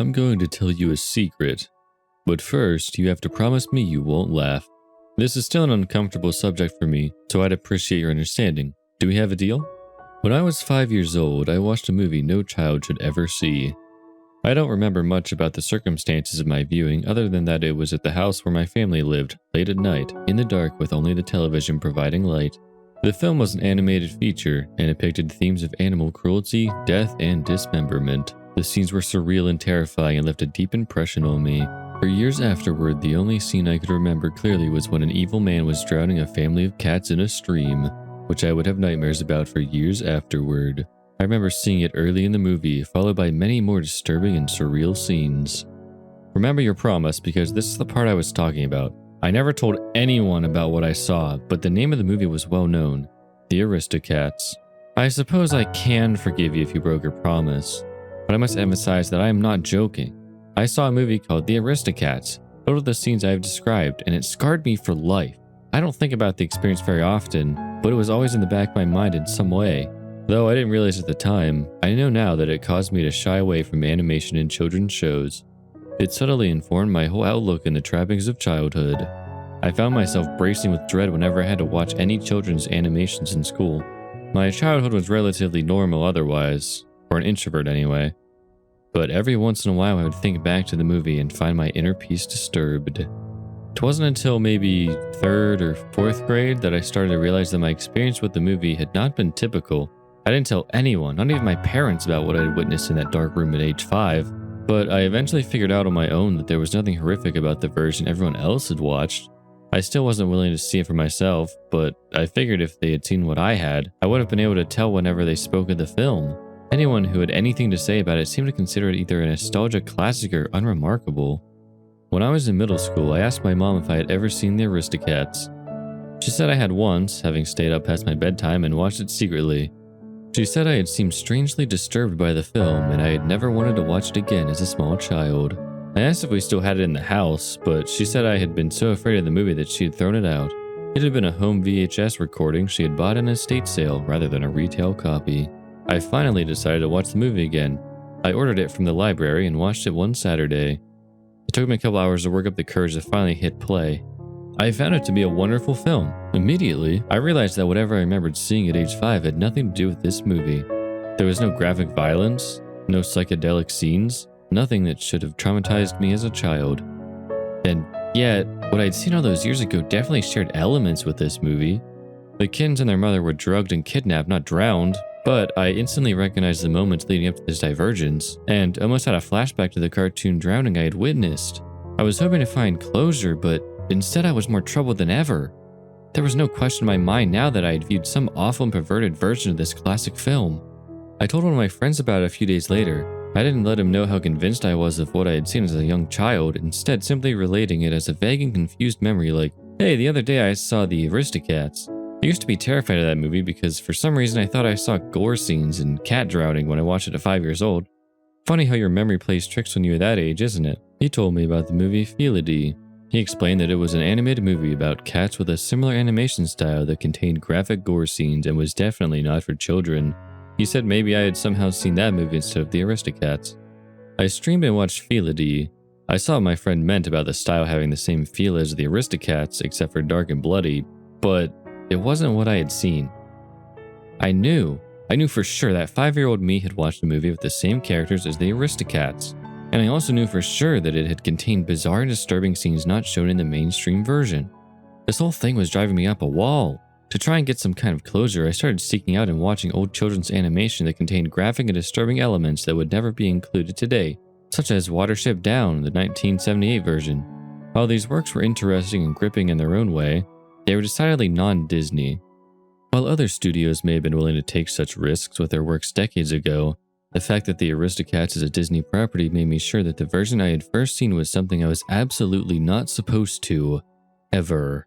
I'm going to tell you a secret. But first, you have to promise me you won't laugh. This is still an uncomfortable subject for me, so I'd appreciate your understanding. Do we have a deal? When I was 5 years old, I watched a movie no child should ever see. I don't remember much about the circumstances of my viewing other than that it was at the house where my family lived, late at night, in the dark with only the television providing light. The film was an animated feature and depicted themes of animal cruelty, death, and dismemberment. The scenes were surreal and terrifying and left a deep impression on me. For years afterward, the only scene I could remember clearly was when an evil man was drowning a family of cats in a stream, which I would have nightmares about for years afterward. I remember seeing it early in the movie, followed by many more disturbing and surreal scenes. Remember your promise, because this is the part I was talking about. I never told anyone about what I saw, but the name of the movie was well known, The Aristocats. I suppose I can forgive you if you broke your promise, but I must emphasize that I am not joking. I saw a movie called The Aristocats, filled with the scenes I have described, and it scarred me for life. I don't think about the experience very often, but it was always in the back of my mind in some way. Though I didn't realize at the time, I know now that it caused me to shy away from animation in children's shows. It subtly informed my whole outlook in the trappings of childhood. I found myself bracing with dread whenever I had to watch any children's animations in school. My childhood was relatively normal otherwise, for an introvert anyway. But every once in a while I would think back to the movie and find my inner peace disturbed. It wasn't until maybe 3rd or 4th grade that I started to realize that my experience with the movie had not been typical. I didn't tell anyone, not even my parents, about what I had witnessed in that dark room at age 5, but I eventually figured out on my own that there was nothing horrific about the version everyone else had watched. I still wasn't willing to see it for myself, but I figured if they had seen what I had, I would have been able to tell whenever they spoke of the film. Anyone who had anything to say about it seemed to consider it either a nostalgia classic or unremarkable. When I was in middle school, I asked my mom if I had ever seen The Aristocats. She said I had once, having stayed up past my bedtime and watched it secretly. She said I had seemed strangely disturbed by the film and I had never wanted to watch it again as a small child. I asked if we still had it in the house, but she said I had been so afraid of the movie that she had thrown it out. It had been a home VHS recording she had bought in an estate sale rather than a retail copy. I finally decided to watch the movie again. I ordered it from the library and watched it one Saturday. It took me a couple hours to work up the courage to finally hit play. I found it to be a wonderful film. Immediately, I realized that whatever I remembered seeing at age 5 had nothing to do with this movie. There was no graphic violence, no psychedelic scenes, nothing that should have traumatized me as a child. And yet, what I'd seen all those years ago definitely shared elements with this movie. The kittens and their mother were drugged and kidnapped, not drowned, but I instantly recognized the moments leading up to this divergence, and almost had a flashback to the cartoon drowning I had witnessed. I was hoping to find closure, but instead I was more troubled than ever. There was no question in my mind now that I had viewed some awful and perverted version of this classic film. I told one of my friends about it a few days later. I didn't let him know how convinced I was of what I had seen as a young child, instead simply relating it as a vague and confused memory like, hey, the other day I saw The Aristocats. I used to be terrified of that movie because for some reason I thought I saw gore scenes and cat drowning when I watched it at 5 years old. Funny how your memory plays tricks when you're that age, isn't it? He told me about the movie Felidae. He explained that it was an animated movie about cats with a similar animation style that contained graphic gore scenes and was definitely not for children. He said maybe I had somehow seen that movie instead of The Aristocats. I streamed and watched Felidae. I saw what my friend meant about the style having the same feel as The Aristocats except for dark and bloody, but it wasn't what I had seen. I knew for sure that 5-year-old me had watched a movie with the same characters as The Aristocats, and I also knew for sure that it had contained bizarre and disturbing scenes not shown in the mainstream version. This whole thing was driving me up a wall. To try and get some kind of closure, I started seeking out and watching old children's animation that contained graphic and disturbing elements that would never be included today, such as Watership Down, the 1978 version. While these works were interesting and gripping in their own way, they were decidedly non-Disney. While other studios may have been willing to take such risks with their works decades ago, the fact that The Aristocats is a Disney property made me sure that the version I had first seen was something I was absolutely not supposed to, ever